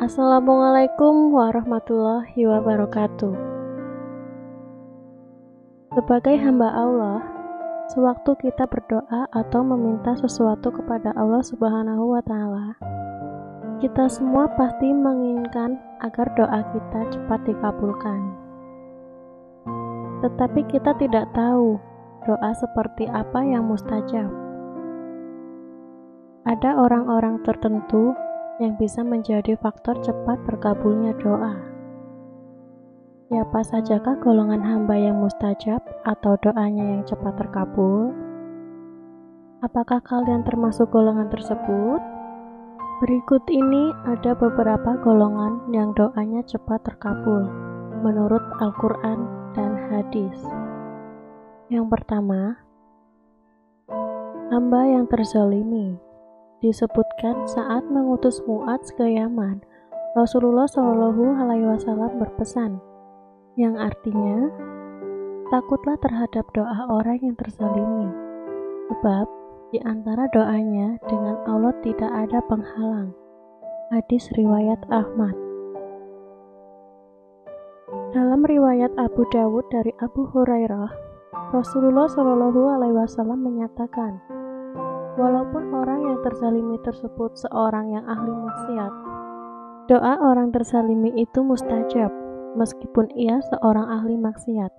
Assalamualaikum warahmatullahi wabarakatuh. Sebagai hamba Allah, sewaktu kita berdoa atau meminta sesuatu kepada Allah Subhanahu wa Ta'ala, kita semua pasti menginginkan agar doa kita cepat dikabulkan. Tetapi kita tidak tahu doa seperti apa yang mustajab. Ada orang-orang tertentu yang bisa menjadi faktor cepat terkabulnya doa. Siapa sajakah golongan hamba yang mustajab atau doanya yang cepat terkabul? Apakah kalian termasuk golongan tersebut? Berikut ini ada beberapa golongan yang doanya cepat terkabul menurut Al-Quran dan hadis. Yang pertama, hamba yang terzalimi. Disebutkan saat mengutus Mu'adz ke Yaman, Rasulullah Shallallahu Alaihi Wasallam berpesan, yang artinya, takutlah terhadap doa orang yang terzalimi, sebab di antara doanya dengan Allah tidak ada penghalang. Hadis riwayat Ahmad. Dalam riwayat Abu Dawud dari Abu Hurairah, Rasulullah Shallallahu Alaihi Wasallam menyatakan, walaupun orang yang terzalimi tersebut seorang yang ahli maksiat, doa orang terzalimi itu mustajab, meskipun ia seorang ahli maksiat,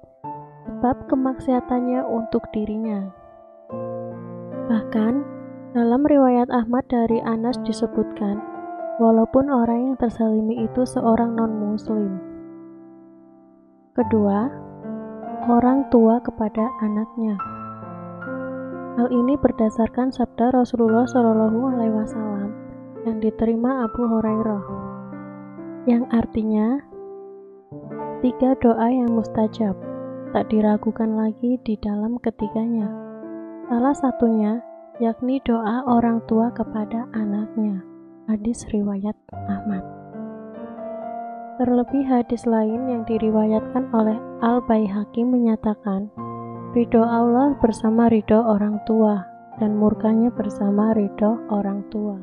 sebab kemaksiatannya untuk dirinya. Bahkan, dalam riwayat Ahmad dari Anas disebutkan, walaupun orang yang terzalimi itu seorang non-muslim. Kedua, orang tua kepada anaknya. Hal ini berdasarkan sabda Rasulullah Shallallahu Alaihi Wasallam yang diterima Abu Hurairah, yang artinya 3 doa yang mustajab, tak diragukan lagi di dalam ketiganya. Salah satunya yakni doa orang tua kepada anaknya. Hadis riwayat Ahmad. Terlebih hadis lain yang diriwayatkan oleh Al-Baihaqi menyatakan, ridho Allah bersama ridho orang tua, dan murkanya bersama ridho orang tua.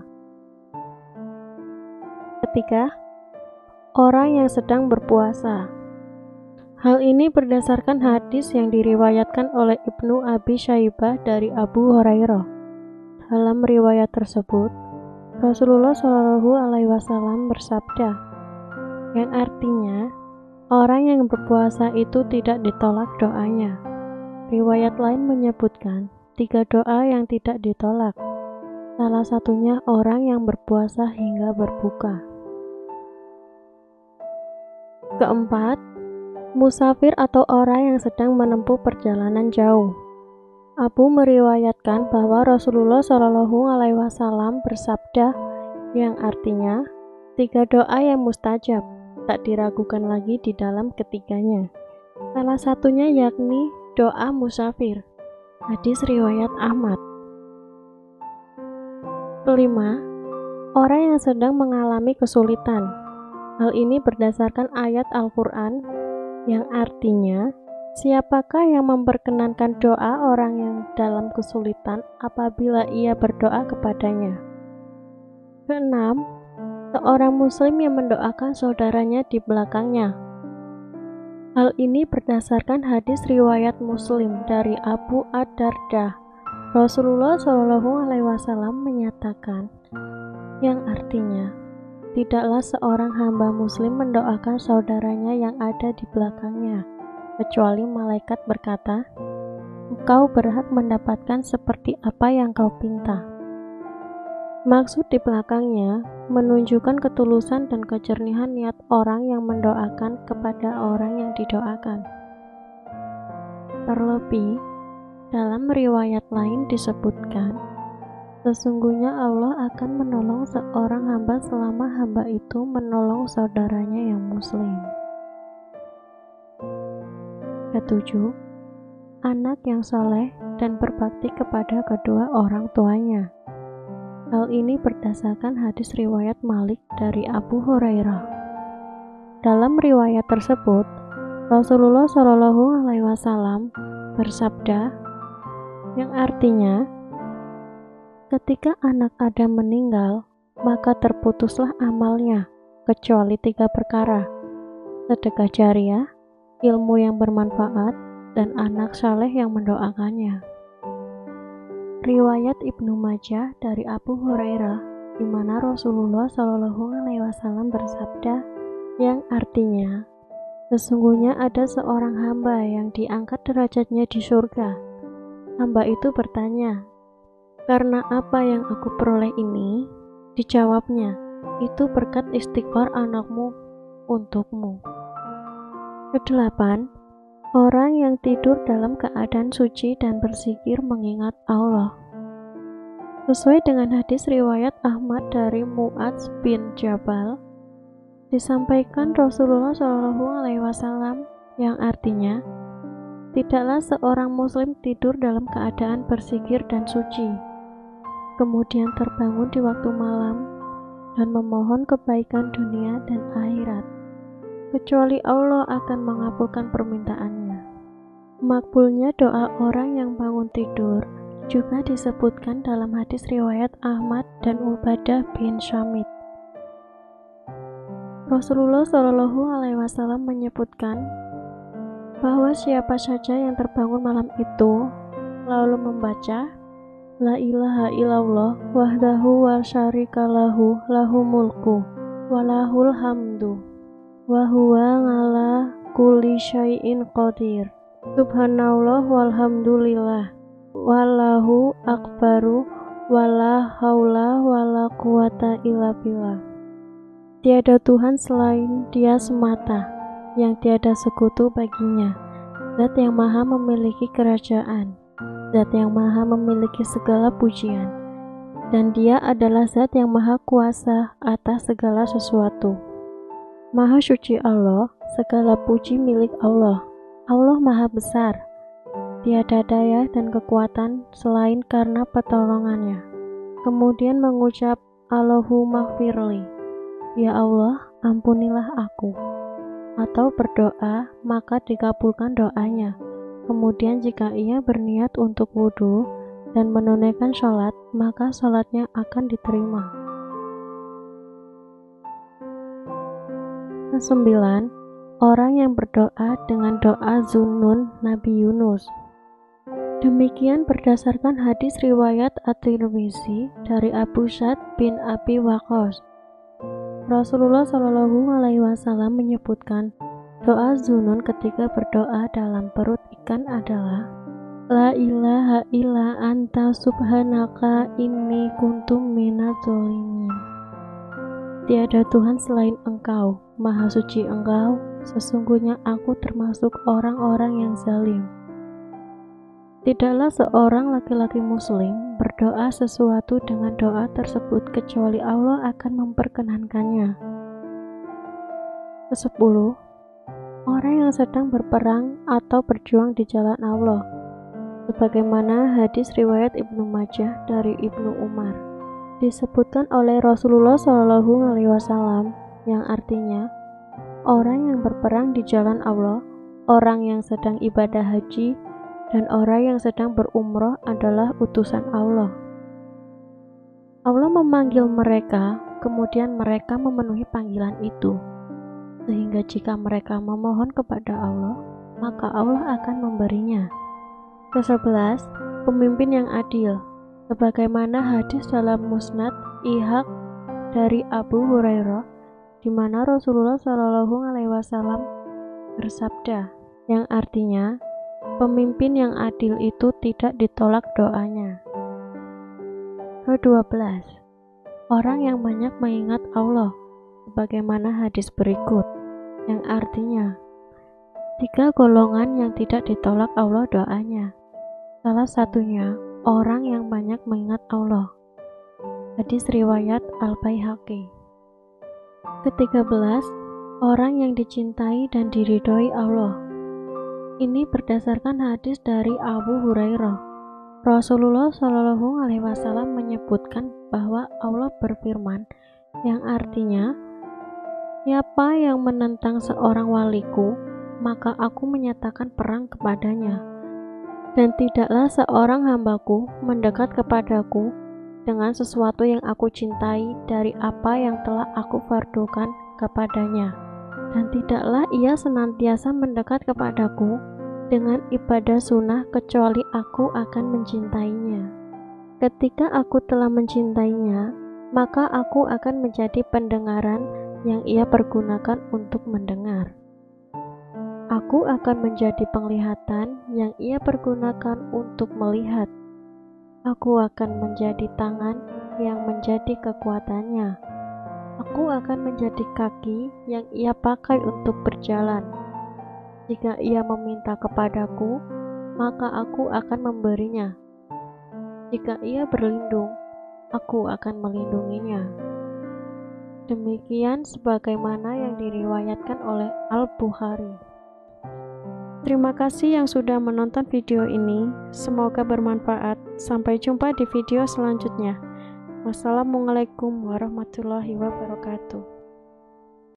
Ketiga, orang yang sedang berpuasa. Hal ini berdasarkan hadis yang diriwayatkan oleh Ibnu Abi Syaibah dari Abu Hurairah. Dalam riwayat tersebut, Rasulullah Shallallahu Alaihi Wasallam bersabda, yang artinya, orang yang berpuasa itu tidak ditolak doanya. Riwayat lain menyebutkan 3 doa yang tidak ditolak. Salah satunya orang yang berpuasa hingga berbuka. Keempat, musafir atau orang yang sedang menempuh perjalanan jauh. Abu meriwayatkan bahwa Rasulullah Shallallahu Alaihi Wasallam bersabda, yang artinya 3 doa yang mustajab, tak diragukan lagi di dalam ketiganya. Salah satunya yakni doa musafir. Hadis riwayat Ahmad. Kelima, orang yang sedang mengalami kesulitan. Hal ini berdasarkan ayat Al-Quran yang artinya, siapakah yang memperkenankan doa orang yang dalam kesulitan apabila ia berdoa kepadanya? Keenam, seorang muslim yang mendoakan saudaranya di belakangnya. Hal ini berdasarkan hadis riwayat Muslim dari Abu Ad-Darda. Rasulullah Shallallahu Alaihi Wasallam menyatakan, yang artinya, tidaklah seorang hamba muslim mendoakan saudaranya yang ada di belakangnya, kecuali malaikat berkata, engkau berhak mendapatkan seperti apa yang kau pinta. Maksud di belakangnya menunjukkan ketulusan dan kejernihan niat orang yang mendoakan kepada orang yang didoakan. Terlebih, dalam riwayat lain disebutkan, sesungguhnya Allah akan menolong seorang hamba selama hamba itu menolong saudaranya yang muslim. Ketujuh, anak yang saleh dan berbakti kepada kedua orang tuanya. Hal ini berdasarkan hadis riwayat Malik dari Abu Hurairah. Dalam riwayat tersebut, Rasulullah Shallallahu Alaihi Wasallam bersabda, yang artinya, ketika anak Adam meninggal, maka terputuslah amalnya, kecuali 3 perkara: sedekah jariah, ilmu yang bermanfaat, dan anak saleh yang mendoakannya. Riwayat Ibnu Majah dari Abu Hurairah, di mana Rasulullah Shallallahu Alaihi Wasallam bersabda, yang artinya, sesungguhnya ada seorang hamba yang diangkat derajatnya di surga. Hamba itu bertanya, karena apa yang aku peroleh ini? Dijawabnya, itu berkat istighfar anakmu untukmu. Kedelapan, orang yang tidur dalam keadaan suci dan berzikir mengingat Allah. Sesuai dengan hadis riwayat Ahmad dari Mu'adz bin Jabal, disampaikan Rasulullah Shallallahu Alaihi Wasallam, yang artinya, tidaklah seorang muslim tidur dalam keadaan berzikir dan suci, kemudian terbangun di waktu malam dan memohon kebaikan dunia dan akhirat, kecuali Allah akan mengabulkan permintaannya. Makbulnya doa orang yang bangun tidur juga disebutkan dalam hadis riwayat Ahmad dan Ubadah bin Syamit. Rasulullah Shallallahu Alaihi Wasallam menyebutkan bahwa siapa saja yang terbangun malam itu lalu membaca La ilaha illallah wahdahu wa syarikalahu lahu mulku walahul hamdu wa huwa ala kulli syai'in qadir subhanallah walhamdulillah wallahu akbaru wala haula wala quwata illa billah. Tiada Tuhan selain Dia semata, yang tiada sekutu baginya, Zat yang maha memiliki kerajaan, Zat yang maha memiliki segala pujian, dan Dia adalah Zat yang maha kuasa atas segala sesuatu. Maha suci Allah, segala puji milik Allah. Allah maha besar, tiada daya dan kekuatan selain karena pertolongannya. Kemudian mengucap Allahumma gfirli, ya Allah, ampunilah aku. Atau berdoa, maka dikabulkan doanya. Kemudian jika ia berniat untuk wudhu dan menunaikan sholat, maka sholatnya akan diterima. Kesembilan, orang yang berdoa dengan doa Zunnun Nabi Yunus. Demikian berdasarkan hadis riwayat At-Tirmizi dari Abu Sa'd bin Abi Waqqas. Rasulullah Shallallahu Alaihi Wasallam menyebutkan doa Zunnun ketika berdoa dalam perut ikan adalah La ilaha illa anta subhanaka inni kuntum minadz zalimin. Tiada Tuhan selain Engkau, Maha Suci Engkau, sesungguhnya aku termasuk orang-orang yang zalim. Tidaklah seorang laki-laki muslim berdoa sesuatu dengan doa tersebut kecuali Allah akan memperkenankannya. Kesepuluh, orang yang sedang berperang atau berjuang di jalan Allah, sebagaimana hadis riwayat Ibnu Majah dari Ibnu Umar, disebutkan oleh Rasulullah Shallallahu Alaihi Wasallam, yang artinya orang yang berperang di jalan Allah, orang yang sedang ibadah haji, dan orang yang sedang berumrah adalah utusan Allah. Allah memanggil mereka, kemudian mereka memenuhi panggilan itu, sehingga jika mereka memohon kepada Allah, maka Allah akan memberinya. Ke-11, pemimpin yang adil, sebagaimana hadis dalam Musnad Ihaq dari Abu Hurairah, di mana Rasulullah Shallallahu Alaihi Wasallam bersabda, yang artinya pemimpin yang adil itu tidak ditolak doanya. Ke-12, orang yang banyak mengingat Allah, sebagaimana hadis berikut, yang artinya 3 golongan yang tidak ditolak Allah doanya. Salah satunya, orang yang banyak mengingat Allah. Hadis riwayat Al-Baihaqi. Ke-13, orang yang dicintai dan diridhoi Allah. Ini berdasarkan hadis dari Abu Hurairah. Rasulullah Shallallahu Alaihi Wasallam menyebutkan bahwa Allah berfirman, yang artinya, siapa yang menentang seorang waliku, maka aku menyatakan perang kepadanya. Dan tidaklah seorang hambaku mendekat kepadaku, dengan sesuatu yang aku cintai dari apa yang telah aku fardukan kepadanya. Dan tidaklah ia senantiasa mendekat kepadaku dengan ibadah sunnah kecuali aku akan mencintainya. Ketika aku telah mencintainya, maka aku akan menjadi pendengaran yang ia pergunakan untuk mendengar. Aku akan menjadi penglihatan yang ia pergunakan untuk melihat. Aku akan menjadi tangan yang menjadi kekuatannya. Aku akan menjadi kaki yang ia pakai untuk berjalan. Jika ia meminta kepadaku, maka aku akan memberinya. Jika ia berlindung, aku akan melindunginya. Demikian sebagaimana yang diriwayatkan oleh Al-Bukhari. Terima kasih yang sudah menonton video ini. Semoga bermanfaat. Sampai jumpa di video selanjutnya. Wassalamualaikum warahmatullahi wabarakatuh.